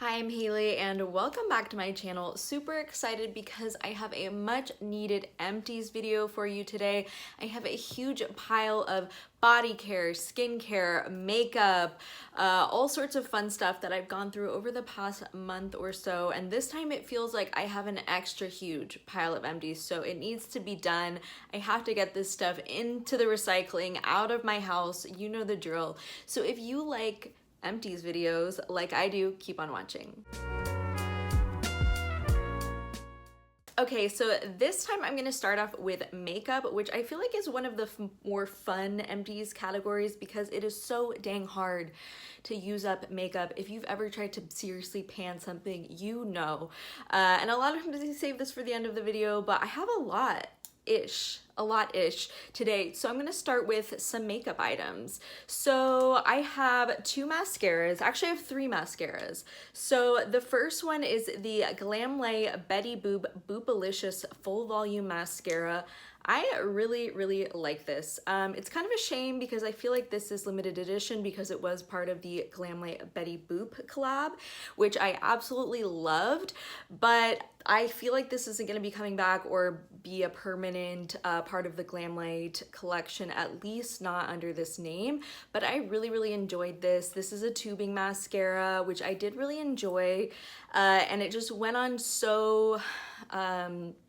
Hi, I'm Haley and welcome back to my channel. Super excited because I have a much needed empties video for you today. I have a huge pile of body care, skincare, makeup, all sorts of fun stuff that I've gone through over the past month or so, and this time it feels like I have an extra huge pile of empties, so it needs to be done. I have to get this stuff into the recycling, out of my house, you know the drill. So if you like empties videos like I do, keep on watching. Okay, so this time I'm gonna start off with makeup, which I feel like is one of the more fun empties categories because it is so dang hard to use up makeup. If you've ever tried to seriously pan something, you know. And a lot of times I save this for the end of the video, but I have a lot-ish today. So I'm gonna start with some makeup items. So I have two mascaras, actually I have three mascaras. So the first one is the Glamlay Betty Boop Boopalicious Full Volume Mascara. I really like this. It's kind of a shame because I feel like this is limited edition because it was part of the Glamlay Betty Boop collab, which I absolutely loved, but I feel like this isn't going to be coming back or be a permanent part of the Glamlay collection, at least not under this name, but I really enjoyed this. This is a tubing mascara, which I did really enjoy, and it just went on so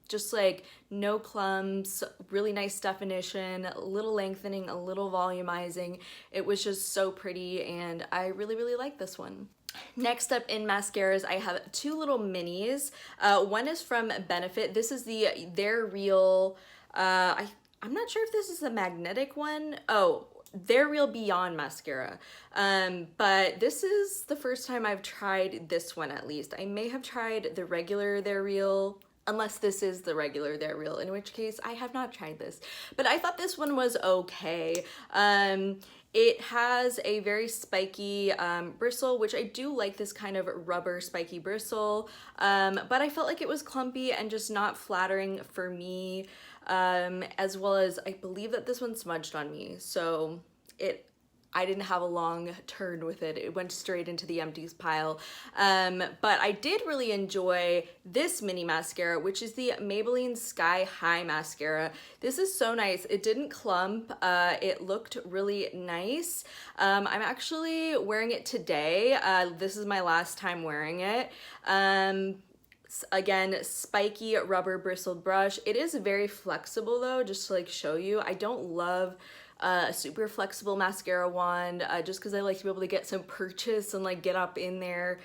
just like no clumps, really nice definition, a little lengthening, a little volumizing. It was just so pretty and I really like this one. Next up in mascaras, I have two little minis. One is from Benefit. This is the They're Real, I'm not sure if this is the magnetic one. Oh, They're Real Beyond mascara, but this is the first time I've tried this one. At least I may have tried the regular They're Real, unless this is the regular They're Real, in which case I have not tried this, but I thought this one was okay. It has a very spiky bristle, which I do like, this kind of rubber spiky bristle, but I felt like it was clumpy and just not flattering for me, as well as I believe that this one smudged on me, so I didn't have a long turn with it. It went straight into the empties pile. But I did really enjoy this mini mascara, which is the Maybelline Sky High Mascara. This is so nice. It didn't clump. It looked really nice. I'm actually wearing it today. This is my last time wearing it. Again, spiky rubber bristled brush. It is very flexible though, just to like show you. I don't love a super flexible mascara wand, just because I like to be able to get some purchase and like get up in there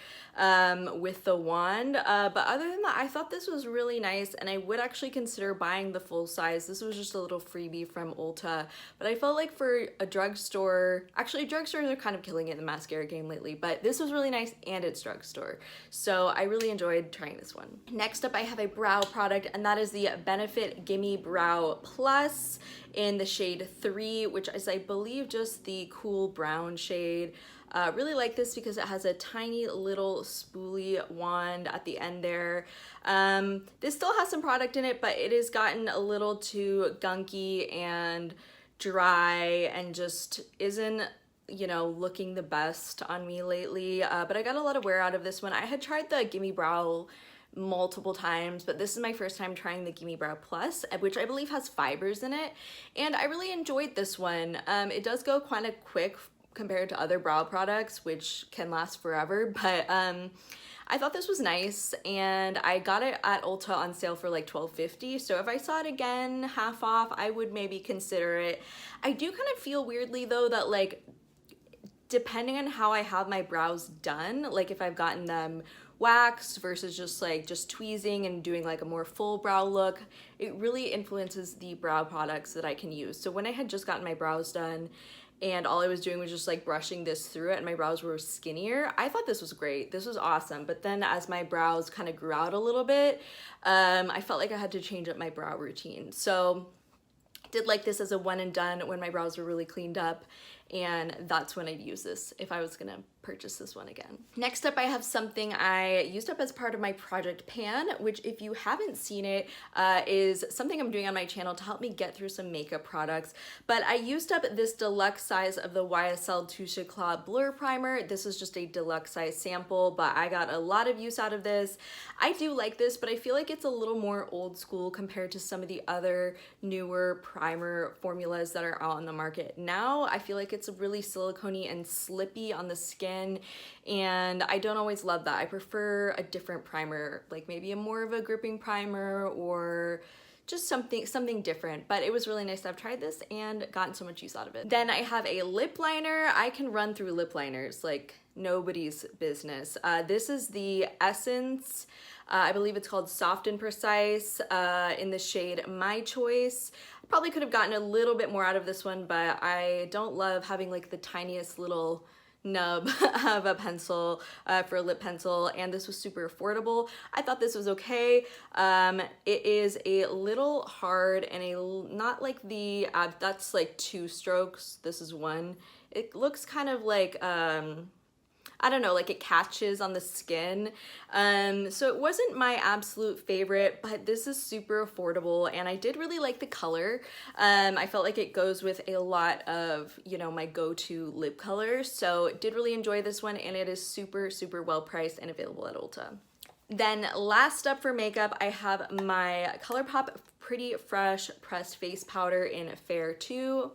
with the wand, but other than that, I thought this was really nice and I would actually consider buying the full size. This was just a little freebie from Ulta, but I felt like for a drugstore, actually drugstores are kind of killing it in the mascara game lately, but this was really nice and it's drugstore, so I really enjoyed trying this one. Next up, I have a brow product, and that is the Benefit Gimme Brow Plus in the shade 3, which is I believe just the cool brown shade. Really like this because it has a tiny little spoolie wand at the end there. This still has some product in it, but it has gotten a little too gunky and dry and just isn't, you know, looking the best on me lately, but I got a lot of wear out of this one. I had tried the Gimme Brow multiple times, but this is my first time trying the Gimme Brow Plus, which I believe has fibers in it, and I really enjoyed this one. It does go kind of quick compared to other brow products, which can last forever, but I thought this was nice, and I got it at Ulta on sale for like $12.50, so if I saw it again half off, I would maybe consider it. I do kind of feel weirdly though that, like, depending on how I have my brows done, like if I've gotten them waxed versus just tweezing and doing like a more full brow look, it really influences the brow products that I can use. So when I had just gotten my brows done and all I was doing was just like brushing this through it and my brows were skinnier, I thought this was great. This was awesome. But then as my brows kind of grew out a little bit, I felt like I had to change up my brow routine. So did like this as a one and done when my brows were really cleaned up, and that's when I'd use this if I was gonna purchase this one again. Next up, I have something I used up as part of my project pan, which if you haven't seen it, is something I'm doing on my channel to help me get through some makeup products. But I used up this deluxe size of the YSL Touche Éclat Blur Primer. This is just a deluxe size sample, but I got a lot of use out of this. I do like this, but I feel like it's a little more old school compared to some of the other newer primer formulas that are out on the market now. I feel like it's really silicone-y and slippy on the skin, and I don't always love that. I prefer a different primer, like maybe a more of a gripping primer or just something different. But it was really nice to have tried this and gotten so much use out of it. Then I have a lip liner. I can run through lip liners like nobody's business. This is the Essence, I believe it's called Soft and Precise, in the shade My Choice. I probably could have gotten a little bit more out of this one, but I don't love having like the tiniest little nub of a pencil for a lip pencil, and this was super affordable. I thought this was okay. It is a little hard and not like the that's like 2 strokes. This is 1. It looks kind of like I don't know, like it catches on the skin. So it wasn't my absolute favorite, but this is super affordable and I did really like the color. I felt like it goes with a lot of, you know, my go-to lip colors. So did really enjoy this one, and it is super, super well priced and available at Ulta. Then last up for makeup, I have my ColourPop Pretty Fresh Pressed Face Powder in Fair 2.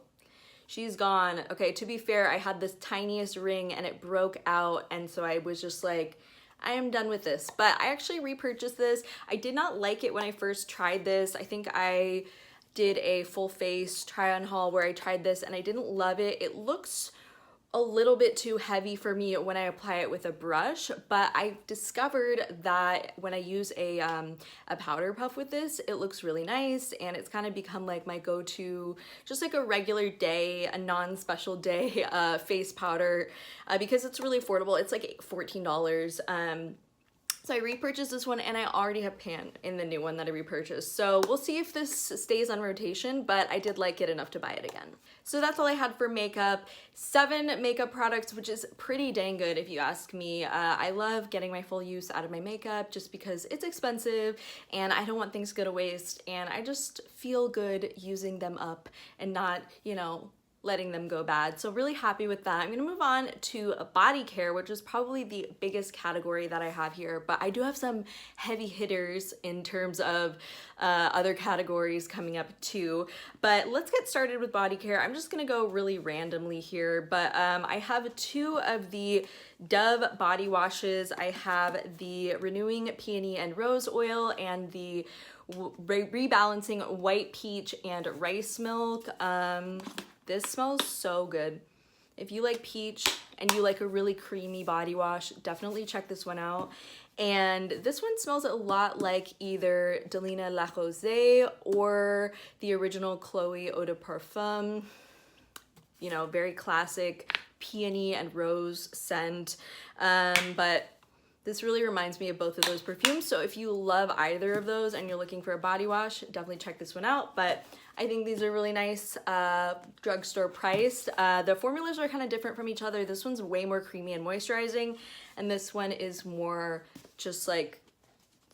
She's gone. Okay, to be fair, I had this tiniest ring and it broke out, and so I was just like, I am done with this. But I actually repurchased this. I did not like it when I first tried this. I think I did a full face try on haul where I tried this and I didn't love it. It looks a little bit too heavy for me when I apply it with a brush, but I discovered that when I use a powder puff with this, it looks really nice, and it's kind of become like my go-to, just like a regular day, a non-special day face powder, because it's really affordable. It's like $14. So I repurchased this one, and I already have pan in the new one that I repurchased. So we'll see if this stays on rotation, but I did like it enough to buy it again. So that's all I had for makeup. 7 makeup products, which is pretty dang good if you ask me. I love getting my full use out of my makeup just because it's expensive and I don't want things to go to waste, and I just feel good using them up and not, you know, letting them go bad. So really happy with that. I'm gonna move on to body care, which is probably the biggest category that I have here, but I do have some heavy hitters in terms of other categories coming up too. But let's get started with body care. I'm just gonna go really randomly here, but I have 2 of the Dove body washes. I have the Renewing Peony and Rose Oil and the Rebalancing White Peach and Rice Milk. This smells so good. If you like peach and you like a really creamy body wash, definitely check this one out. And this one smells a lot like either Delina La Rosée or the original Chloe Eau de Parfum. You know, very classic peony and rose scent. But this really reminds me of both of those perfumes. So if you love either of those and you're looking for a body wash, definitely check this one out. But I think these are really nice, drugstore priced. The formulas are kind of different from each other. This one's way more creamy and moisturizing, and this one is more just like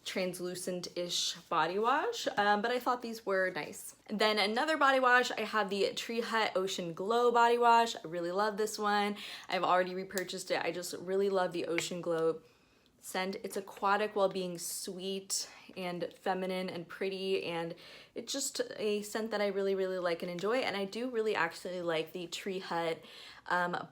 translucent-ish body wash, but I thought these were nice. Then another body wash, I have the Tree Hut Ocean Glow body wash. I really love this one. I've already repurchased it. I just really love the Ocean Glow scent. It's aquatic while being sweet and feminine and pretty, and it's just a scent that I really, really like and enjoy. And I do really actually like the Tree Hut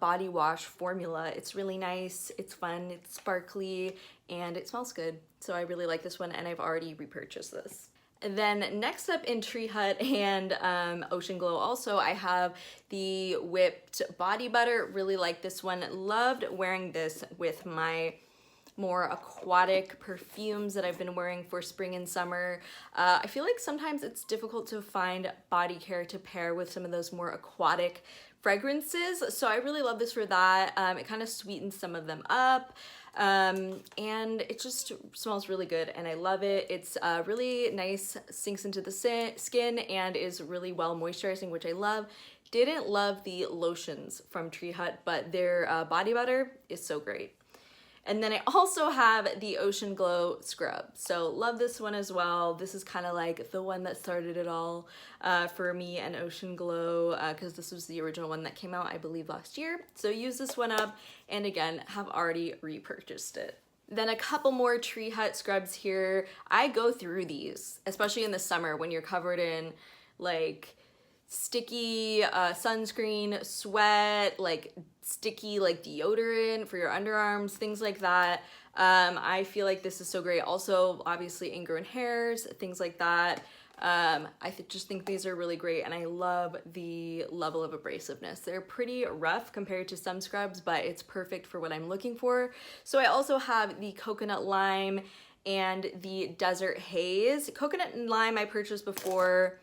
body wash formula. It's really nice, it's fun, it's sparkly, and it smells good. So I really like this one, and I've already repurchased this. And then next up in Tree Hut and Ocean Glow also, I have the Whipped Body Butter. Really like this one. Loved wearing this with my more aquatic perfumes that I've been wearing for spring and summer. I feel like sometimes it's difficult to find body care to pair with some of those more aquatic fragrances, so I really love this for that. It kind of sweetens some of them up, and it just smells really good, and I love it. It's really nice, sinks into the skin, and is really well moisturizing, which I love. Didn't love the lotions from Tree Hut, but their body butter is so great. And then I also have the Ocean Glow scrub. So love this one as well. This is kind of like the one that started it all for me and Ocean Glow, because this was the original one that came out, I believe, last year. So use this one up, and again, have already repurchased it. Then a couple more Tree Hut scrubs here. I go through these, especially in the summer when you're covered in like sticky sunscreen, sweat, like sticky like deodorant for your underarms, things like that. I feel like this is so great. Also, obviously ingrown hairs, things like that. Just think these are really great, and I love the level of abrasiveness. They're pretty rough compared to some scrubs, but it's perfect for what I'm looking for. So I also have the Coconut Lime and the Desert Haze. Coconut and Lime I purchased before.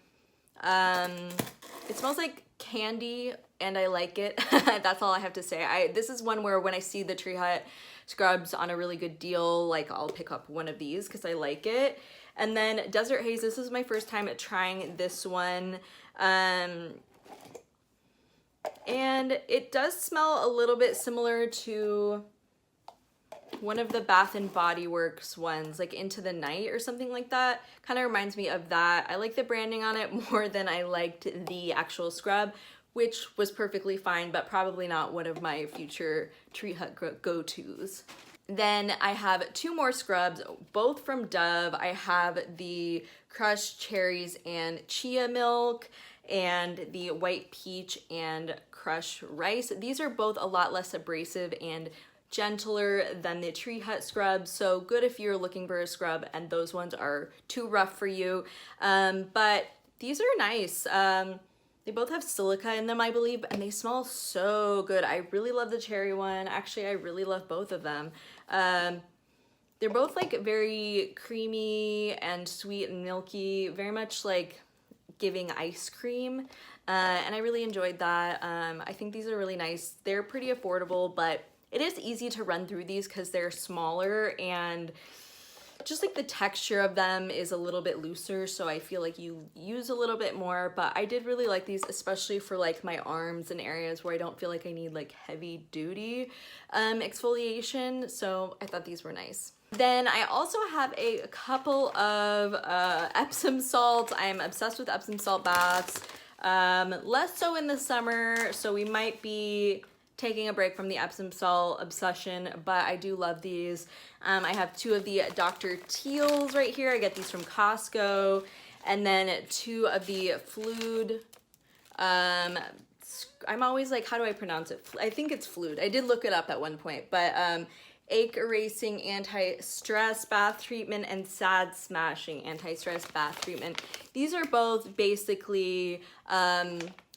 It smells like candy and I like it. That's all I have to say. This is one where when I see the Tree Hut scrubs on a really good deal, like I'll pick up one of these because I like it. And then Desert Haze, this is my first time trying this one. And it does smell a little bit similar to one of the Bath and Body Works ones, like Into the Night or something like that. Kind of reminds me of that. I like the branding on it more than I liked the actual scrub, which was perfectly fine, but probably not one of my future Tree Hut go-tos. Then I have two more scrubs, both from Dove. I have the Crushed Cherries and Chia Milk and the White Peach and Crushed Rice. These are both a lot less abrasive and gentler than the Tree Hut scrub, so good if you're looking for a scrub and those ones are too rough for you. But these are nice. They both have silica in them, I believe, and they smell so good. I really love the cherry one. Actually, I really love both of them. They're both like very creamy and sweet and milky, very much like giving ice cream. And I really enjoyed that. I think these are really nice. They're pretty affordable, but it is easy to run through these because they're smaller and just like the texture of them is a little bit looser, so I feel like you use a little bit more. But I did really like these, especially for like my arms and areas where I don't feel like I need like heavy duty exfoliation, so I thought these were nice. Then I also have a couple of Epsom salts. I am obsessed with Epsom salt baths, less so in the summer, so we might be taking a break from the Epsom salt obsession, but I do love these. I have two of the Dr. Teals right here. I get these from Costco. And then two of the Fluid. I'm always like, how do I pronounce it? I think it's Fluid. I did look it up at one point, but Ache Erasing Anti-Stress Bath Treatment and Sad Smashing Anti-Stress Bath Treatment. These are both basically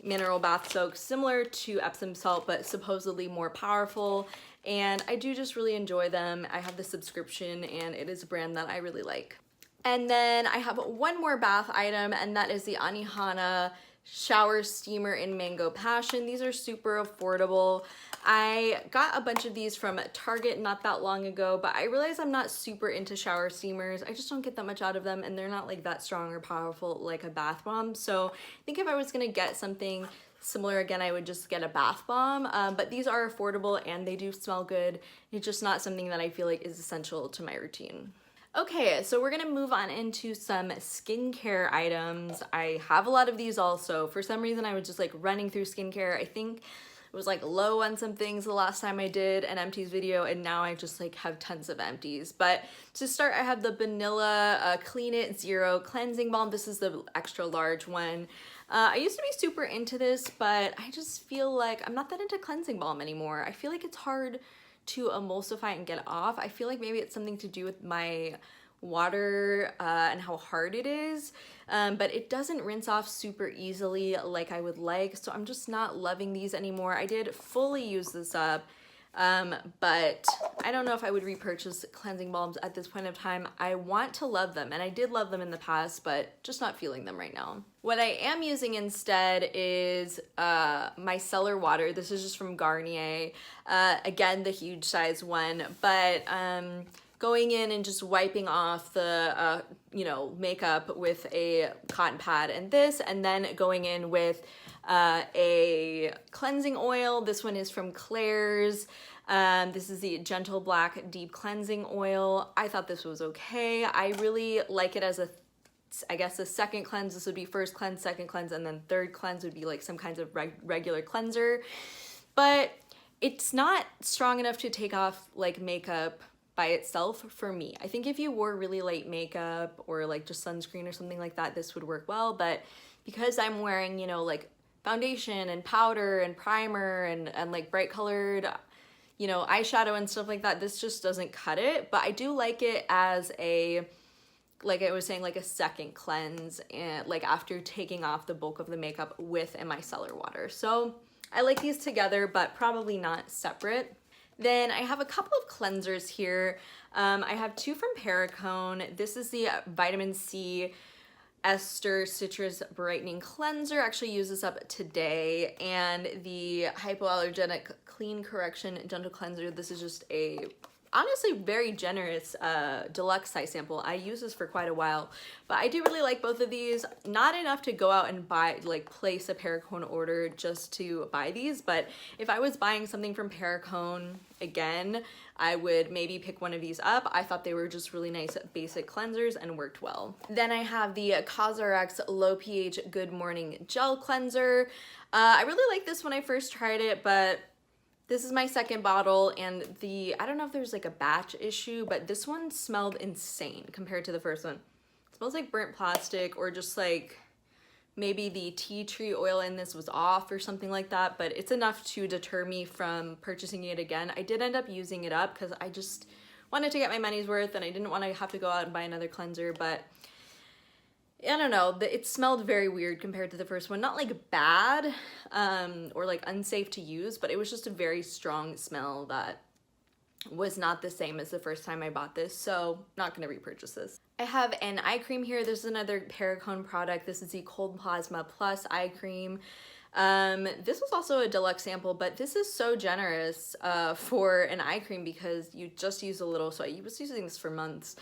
mineral bath soaks, similar to Epsom salt, but supposedly more powerful. And I do just really enjoy them. I have the subscription and it is a brand that I really like. And then I have one more bath item, and that is the Anihana Shower Steamer in Mango Passion. These are super affordable. I got a bunch of these from Target not that long ago, but I realized I'm not super into shower steamers. I just don't get that much out of them, and they're not like that strong or powerful like a bath bomb. So I think if I was gonna get something similar again, I would just get a bath bomb. But these are affordable and they do smell good. It's just not something that I feel like is essential to my routine. Okay, so we're gonna move on into some skincare items. I have a lot of these also. For some reason, I was just like running through skincare. I think it was like low on some things the last time I did an empties video, and now I just like have tons of empties. But to start, I have the Vanilla Clean It Zero Cleansing Balm. This is the extra large one. I used to be super into this, but I just feel like I'm not that into cleansing balm anymore. I feel like it's hard to emulsify and get off. I feel like maybe it's something to do with my water and how hard it is, but it doesn't rinse off super easily like I would like, so I'm just not loving these anymore. I did fully use this up, but I don't know if I would repurchase cleansing balms at this point of time. I want to love them, and I did love them in the past, but just not feeling them right now. What I am using instead is micellar water. This is just from Garnier. Again, the huge size one, but going in and just wiping off the makeup with a cotton pad and this, and then going in with a cleansing oil. This one is from Claire's. This is the Gentle Black Deep Cleansing Oil. I thought this was okay. I really like it as a, I guess, a second cleanse. This would be first cleanse, second cleanse, and then third cleanse would be like some kinds of regular cleanser. But it's not strong enough to take off like makeup by itself for me. I think if you wore really light makeup or like just sunscreen or something like that, this would work well. But because I'm wearing, you know, like foundation and powder and primer and like bright colored, you know, eyeshadow and stuff like that, this just doesn't cut it. But I do like it as a, like I was saying, like a second cleanse, and like after taking off the bulk of the makeup with a micellar water. So I like these together, but probably not separate. Then I have a couple of cleansers here. I have two from Perricone. This is the Vitamin C Ester Citrus Brightening Cleanser. Actually use this up today. And the Hypoallergenic Clean Correction Gentle Cleanser. This is just a honestly very generous deluxe size sample. I use this for quite a while, but I do really like both of these. Not enough to go out and buy, like place a Perricone order just to buy these, but if I was buying something from Perricone again, I would maybe pick one of these up. I thought they were just really nice basic cleansers and worked well. Then I have the CosRX Low pH Good Morning Gel Cleanser. I really liked this when I first tried it, but this is my second bottle, and I don't know if there's like a batch issue, but this one smelled insane compared to the first one. It smells like burnt plastic, or just like maybe the tea tree oil in this was off or something like that, but it's enough to deter me from purchasing it again. I did end up using it up because I just wanted to get my money's worth and I didn't want to have to go out and buy another cleanser, but I don't know, it smelled very weird compared to the first one. Not like bad or like unsafe to use, but it was just a very strong smell that was not the same as the first time I bought this, so not gonna repurchase this. I have an eye cream here. This is another Perricone product. This is the Cold Plasma Plus eye cream. This was also a deluxe sample, but this is so generous for an eye cream because you just use a little, so I was using this for months.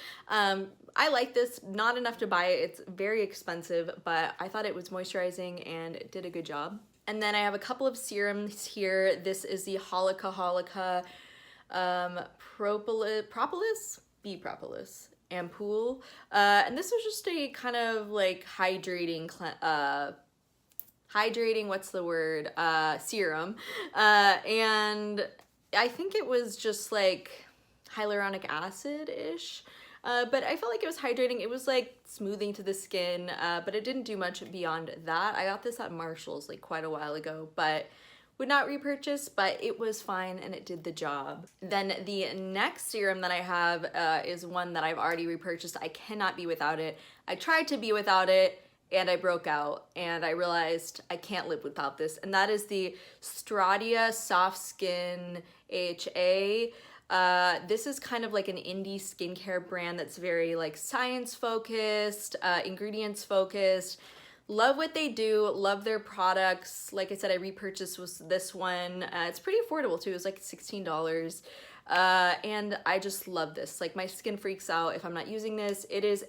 I like this, not enough to buy it. It's very expensive, but I thought it was moisturizing and it did a good job. And then I have a couple of serums here. This is the Holika Propolis ampoule. And this was just a kind of like hydrating, what's the word, serum. And I think it was just like hyaluronic acid-ish. But I felt like it was hydrating. It was like smoothing to the skin, but it didn't do much beyond that. I got this at Marshall's like quite a while ago, but would not repurchase, but it was fine and it did the job. Then the next serum that I have is one that I've already repurchased. I cannot be without it. I tried to be without it and I broke out and I realized I can't live without this. And that is the Stradia Soft Skin AHA. This is kind of like an indie skincare brand that's very like science focused, ingredients focused. Love what they do, love their products. Like I said, I repurchased this one. It's pretty affordable too, it was like $16. And I just love this. Like my skin freaks out if I'm not using this. It is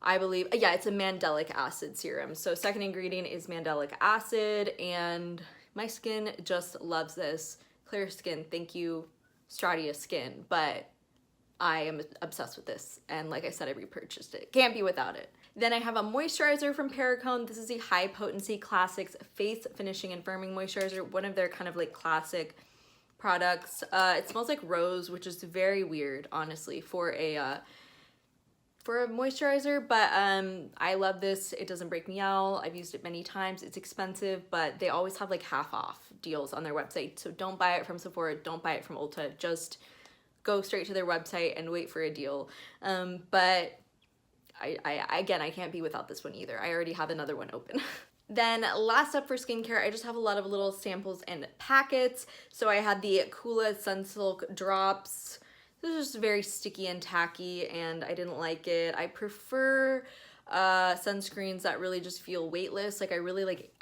I believe, yeah, it's a mandelic acid serum. So second ingredient is mandelic acid and my skin just loves this. Clear skin, thank you, Stradia Skin, but I am obsessed with this. And like I said, I repurchased it. Can't be without it. Then I have a moisturizer from Perricone. This is the High Potency Classics Face Finishing and Firming Moisturizer, one of their kind of like classic products. It smells like rose, which is very weird, honestly, for a moisturizer, but I love this. It doesn't break me out. I've used it many times. It's expensive, but they always have like half off deals on their website. So don't buy it from Sephora, don't buy it from Ulta. Just go straight to their website and wait for a deal. But again, I can't be without this one either. I already have another one open. Then last up for skincare, I just have a lot of little samples and packets. So I had the Kula Sunsilk Drops. This is just very sticky and tacky and I didn't like it. I prefer sunscreens that really just feel weightless. Like I really like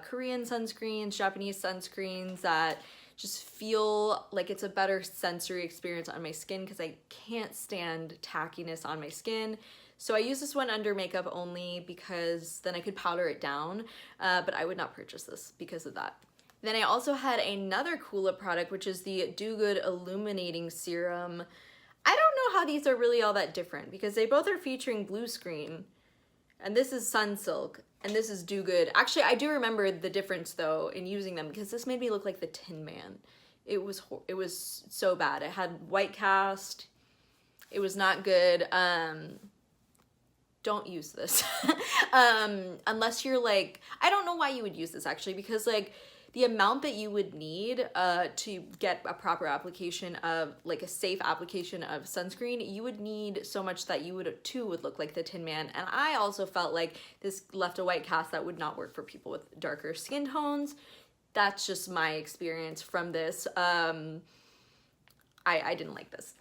Korean sunscreens, Japanese sunscreens that just feel like it's a better sensory experience on my skin because I can't stand tackiness on my skin. So I use this one under makeup only because then I could powder it down, but I would not purchase this because of that. Then I also had another Coola product, which is the Do Good Illuminating Serum. I don't know how these are really all that different because they both are featuring blue screen, and this is Sunsilk and this is Do Good. Actually, I do remember the difference though in using them because this made me look like the Tin Man. It was so bad. It had white cast. It was not good. Don't use this unless you're like, I don't know why you would use this actually, because like the amount that you would need to get a proper application of, like a safe application of sunscreen, you would need so much that you would look like the Tin Man. And I also felt like this left a white cast that would not work for people with darker skin tones. That's just my experience from this. I didn't like this.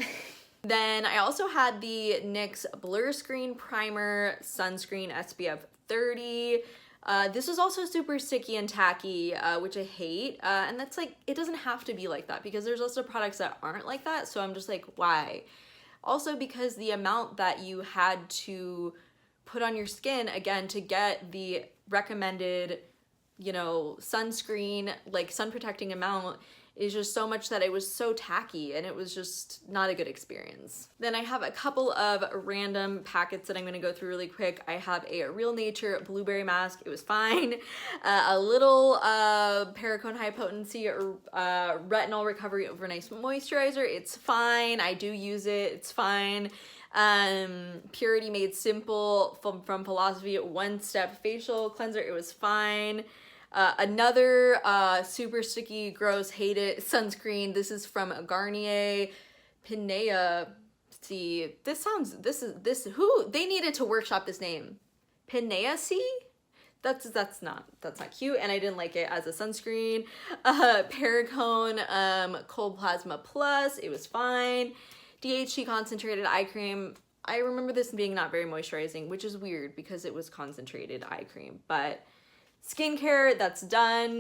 Then I also had the NYX Blur Screen Primer Sunscreen SPF 30. This was also super sticky and tacky, which I hate. And that's like, it doesn't have to be like that because there's also products that aren't like that. So I'm just like, why? Also because the amount that you had to put on your skin, again, to get the recommended, you know, sunscreen, like sun protecting amount, is just so much that it was so tacky and it was just not a good experience. Then I have a couple of random packets that I'm gonna go through really quick. I have a Real Nature Blueberry Mask, it was fine. A little Perricone High Potency Retinol Recovery Overnight Moisturizer, it's fine. I do use it, it's fine. Purity Made Simple from Philosophy One Step Facial Cleanser, it was fine. Another super sticky, gross, hate it sunscreen. This is from Garnier Pinea. See, who they needed to workshop this name. Pinea C? That's not cute, and I didn't like it as a sunscreen. Perricone Cold Plasma Plus, it was fine. DHC Concentrated Eye Cream. I remember this being not very moisturizing, which is weird because it was concentrated eye cream, but skincare, that's done.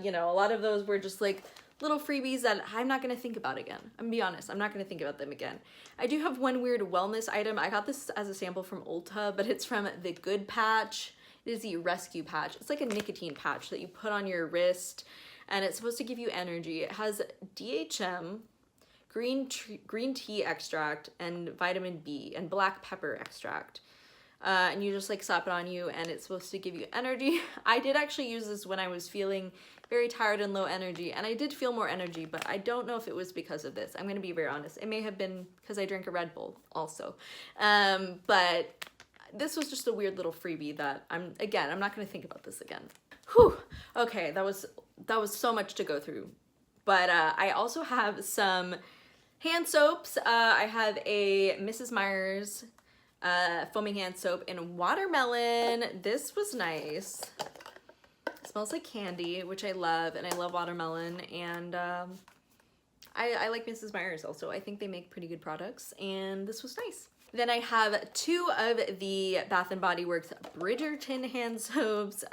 You know, a lot of those were just like little freebies that I'm not gonna think about again. I'm gonna be honest, I'm not gonna think about them again. I do have one weird wellness item. I got this as a sample from Ulta, but it's from the Good Patch. It is the Rescue Patch. It's like a nicotine patch that you put on your wrist, and it's supposed to give you energy. It has DHM, green tea extract, and vitamin B, and black pepper extract. And you just like slap it on you and it's supposed to give you energy. I did actually use this when I was feeling very tired and low energy, and I did feel more energy, but I don't know if it was because of this. I'm gonna be very honest. It may have been because I drank a Red Bull also. But this was just a weird little freebie that I'm not gonna think about this again. Whew, okay, that was so much to go through. But I also have some hand soaps. I have a Mrs. Meyer's foaming hand soap in watermelon. This was nice. It smells like candy, which I love, and I love watermelon, and I like Mrs. Meyer's also. I think they make pretty good products, and this was nice. Then I have two of the Bath & Body Works Bridgerton hand soaps,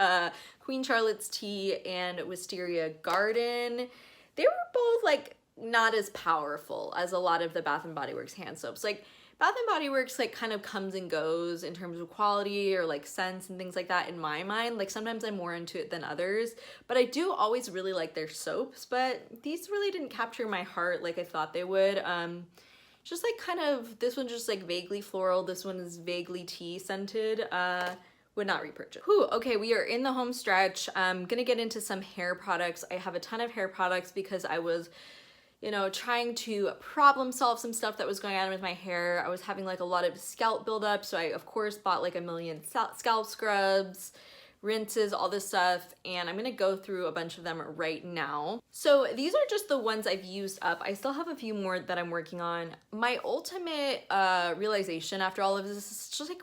Queen Charlotte's Tea and Wisteria Garden. They were both like not as powerful as a lot of the Bath & Body Works hand soaps. Like Bath & Body Works like kind of comes and goes in terms of quality or like scents and things like that in my mind. Like sometimes I'm more into it than others, but I do always really like their soaps, but these really didn't capture my heart like I thought they would. Just like kind of, this one's just like vaguely floral, this one is vaguely tea scented. Would not repurchase. Whew, okay, we are in the home stretch. I'm gonna get into some hair products. I have a ton of hair products because I was, you know, trying to problem solve some stuff that was going on with my hair. I was having like a lot of scalp buildup, so I of course bought like a million scalp scrubs, rinses, all this stuff, and I'm gonna go through a bunch of them right now. So these are just the ones I've used up. I still have a few more that I'm working on. My ultimate realization after all of this is just like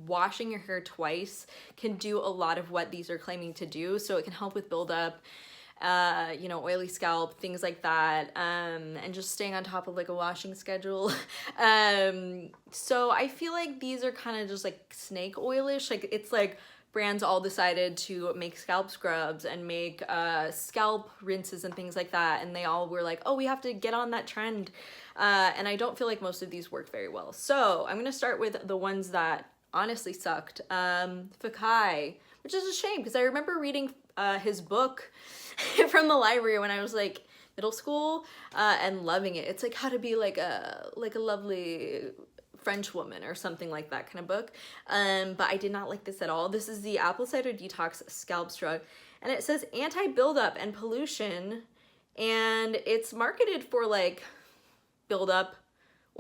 washing your hair twice can do a lot of what these are claiming to do. So it can help with buildup, you know, oily scalp, things like that, and just staying on top of like a washing schedule. So I feel like these are kind of just like snake oilish, like it's like brands all decided to make scalp scrubs and make scalp rinses and things like that, and they all were like, oh, we have to get on that trend, and I don't feel like most of these work very well. So I'm gonna start with the ones that honestly sucked. Fakai, which is a shame because I remember reading his book from the library when I was like middle school and loving it. It's like how to be like a lovely French woman or something like that kind of book, but I did not like this at all. This is the Apple Cider Detox Scalp Scrub, and it says anti-buildup and pollution, and it's marketed for like buildup,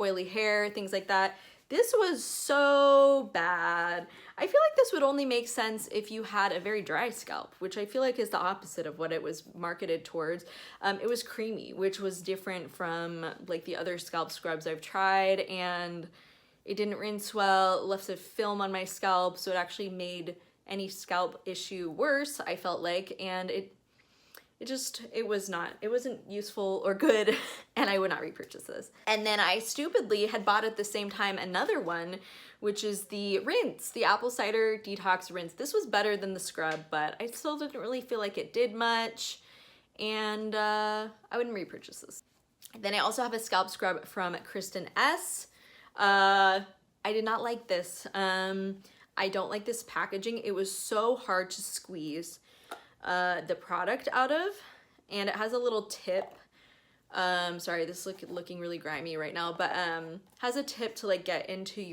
oily hair, things like that. This was so bad. I feel like this would only make sense if you had a very dry scalp, which I feel like is the opposite of what it was marketed towards. It was creamy, which was different from like the other scalp scrubs I've tried, and it didn't rinse well, it left a film on my scalp, so it actually made any scalp issue worse, I felt like, and it wasn't useful or good, and I would not repurchase this. And then I stupidly had bought at the same time another one, which is the rinse, the Apple Cider Detox Rinse. This was better than the scrub, but I still didn't really feel like it did much, and I wouldn't repurchase this. Then I also have a scalp scrub from Kristen S. I did not like this. I don't like this packaging. It was so hard to squeeze the product out of, and it has a little tip. Sorry, this is looking really grimy right now, but has a tip to like get into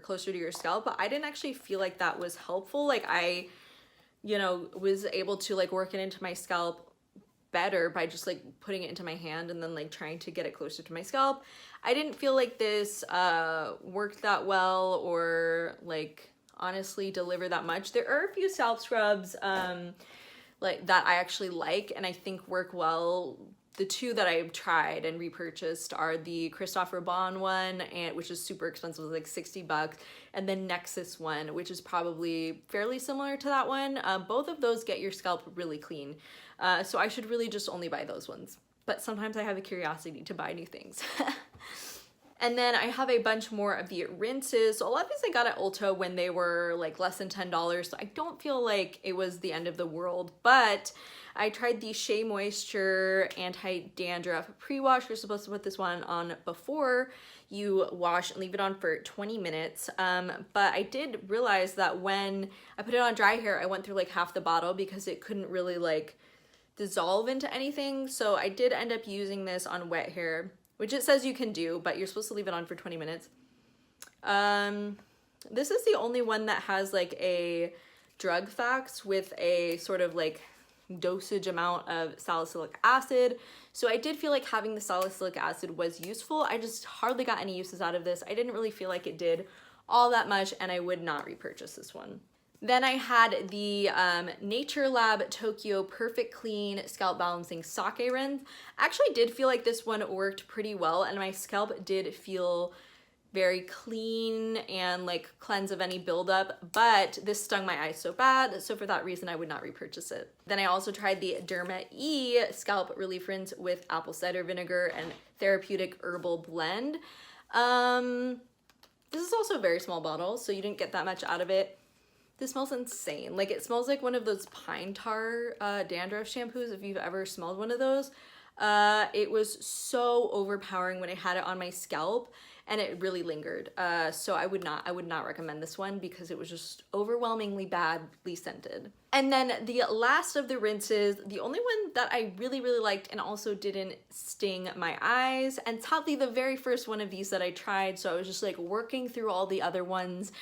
closer to your scalp, but I didn't actually feel like that was helpful. Like I, was able to like work it into my scalp better by just like putting it into my hand and then like trying to get it closer to my scalp. I didn't feel like this worked that well or like honestly deliver that much. There are a few scalp scrubs like that I actually like and I think work well. The two that I've tried and repurchased are the Christophe Robin one, which is super expensive, like $60, and then Nexus one, which is probably fairly similar to that one. Both of those get your scalp really clean, so I should really just only buy those ones. But sometimes I have a curiosity to buy new things. And then I have a bunch more of the rinses. So a lot of these I got at Ulta when they were like less than $10, so I don't feel like it was the end of the world, but I tried the Shea Moisture Anti-Dandruff Pre-Wash. You're supposed to put this one on before you wash and leave it on for 20 minutes. But I did realize that when I put it on dry hair, I went through like half the bottle because it couldn't really like dissolve into anything. So I did end up using this on wet hair, which it says you can do, but you're supposed to leave it on for 20 minutes. This is the only one that has like a drug facts with a sort of like dosage amount of salicylic acid. So I did feel like having the salicylic acid was useful. I just hardly got any uses out of this. I didn't really feel like it did all that much, and I would not repurchase this one. Then I had the Nature Lab Tokyo Perfect Clean Scalp Balancing Sake Rinse. I actually did feel like this one worked pretty well, and my scalp did feel very clean and like cleanse of any buildup, but this stung my eyes so bad, so for that reason I would not repurchase it. Then I also tried the Derma E Scalp Relief Rinse with apple cider vinegar and therapeutic herbal blend. This is also a very small bottle, so you didn't get that much out of it. This smells insane. Like it smells like one of those pine tar dandruff shampoos, if you've ever smelled one of those. It was so overpowering when I had it on my scalp, and it really lingered. So I would not recommend this one because it was just overwhelmingly badly scented. And then the last of the rinses, the only one that I really liked and also didn't sting my eyes, and sadly the very first one of these that I tried, so I was just like working through all the other ones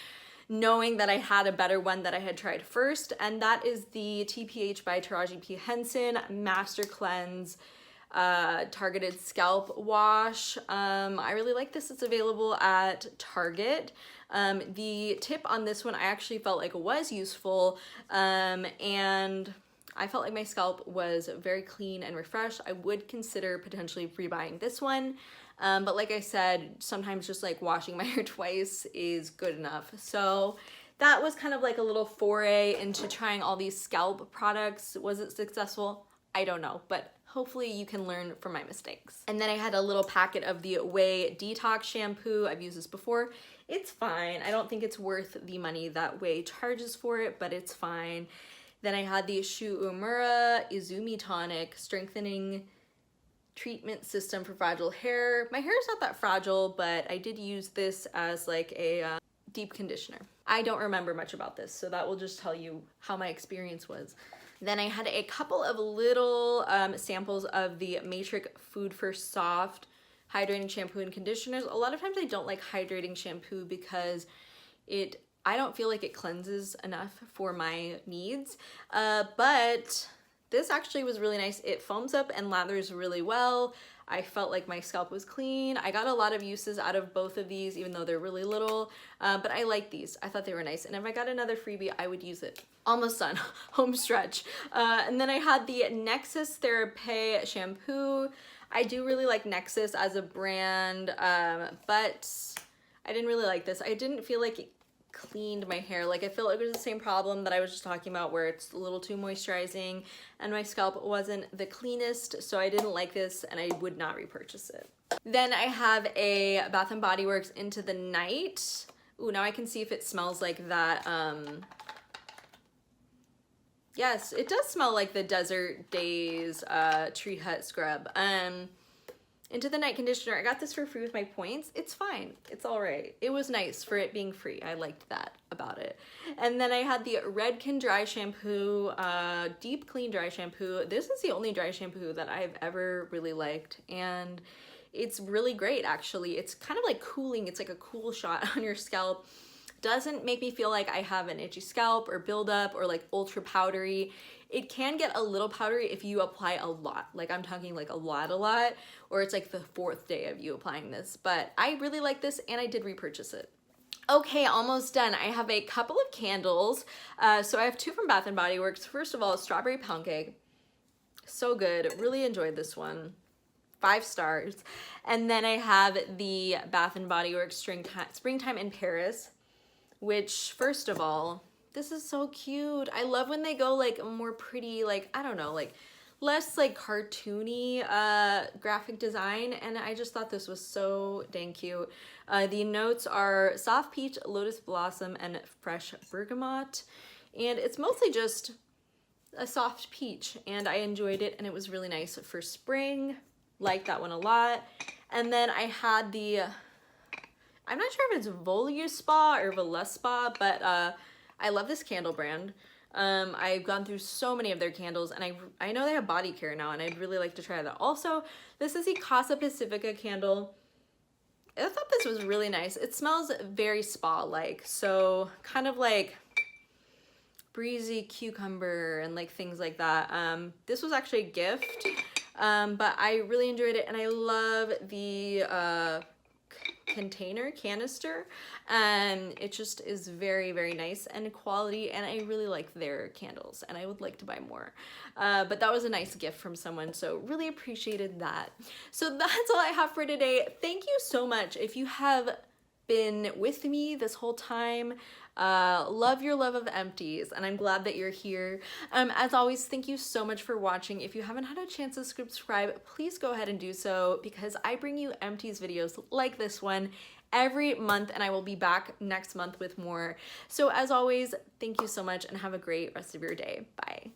knowing that I had a better one that I had tried first, and that is the TPH by Taraji P. Henson Master Cleanse Targeted Scalp Wash. I really like this. It's available at Target. The tip on this one I actually felt like was useful, and I felt like my scalp was very clean and refreshed. I would consider potentially rebuying this one. But like I said, sometimes just like washing my hair twice is good enough. So that was kind of like a little foray into trying all these scalp products. Was it successful? I don't know, but hopefully you can learn from my mistakes. And then I had a little packet of the Ouai Detox shampoo. I've used this before. It's fine. I don't think it's worth the money that Ouai charges for it, but it's fine. Then I had the Shu Uemura Izumi Tonic Strengthening Treatment System for Fragile Hair. My hair is not that fragile, but I did use this as like a deep conditioner. I don't remember much about this, so that will just tell you how my experience was. Then I had a couple of little samples of the Matrix Food for Soft hydrating shampoo and conditioners. A lot of times I don't like hydrating shampoo because I don't feel like it cleanses enough for my needs, but this actually was really nice. It foams up and lathers really well. I felt like my scalp was clean. I got a lot of uses out of both of these, even though they're really little, but I like these. I thought they were nice. And if I got another freebie, I would use it. Almost done, home stretch. And then I had the Nexus Therapy shampoo. I do really like Nexus as a brand, but I didn't really like this. I didn't feel like it cleaned my hair. Like I feel like it was the same problem that I was just talking about, where it's a little too moisturizing and my scalp wasn't the cleanest, so I didn't like this and I would not repurchase it. Then I have a Bath & Body Works Into the Night. Ooh, now I can see if it smells like that. Yes, it does smell like the Desert Days Tree Hut scrub. Into the Night conditioner. I got this for free with my points. It's fine. It's all right. It was nice for it being free. I liked that about it. And then I had the Redken dry shampoo, deep clean dry shampoo. This is the only dry shampoo that I've ever really liked, and it's really great actually. It's kind of like cooling. It's like a cool shot on your scalp. Doesn't make me feel like I have an itchy scalp or buildup or like ultra powdery. It can get a little powdery if you apply a lot. Like I'm talking like a lot, or it's like the 4th day of you applying this. But I really like this and I did repurchase it. Okay, almost done. I have a couple of candles. So I have 2 from Bath & Body Works. First of all, Strawberry Pound Cake. So good. Really enjoyed this one. 5 stars. And then I have the Bath & Body Works Springtime in Paris, which, first of all, this is so cute. I love when they go like more pretty, like, I don't know, like less like cartoony graphic design, and I just thought this was so dang cute. The notes are soft peach, lotus blossom, and fresh bergamot, and it's mostly just a soft peach, and I enjoyed it, and it was really nice for spring. Liked that one a lot. And then I had the, I'm not sure if it's Voluspa or Volespa, but I love this candle brand. I've gone through so many of their candles, and I know they have BODYCARE now, and I'd really like to try that. Also, this is the Casa Pacifica candle. I thought this was really nice. It smells very spa-like, so kind of like breezy cucumber and like things like that. This was actually a gift, but I really enjoyed it, and I love the canister. It just is very, very nice and quality, and I really like their candles, and I would like to buy more. But that was a nice gift from someone, so really appreciated that. So that's all I have for today. Thank you so much if you have been with me this whole time. Love your love of empties, and I'm glad that you're here. As always, thank you so much for watching. If you haven't had a chance to subscribe, please go ahead and do so, because I bring you empties videos like this one every month, and I will be back next month with more. So as always, thank you so much, and have a great rest of your day. Bye.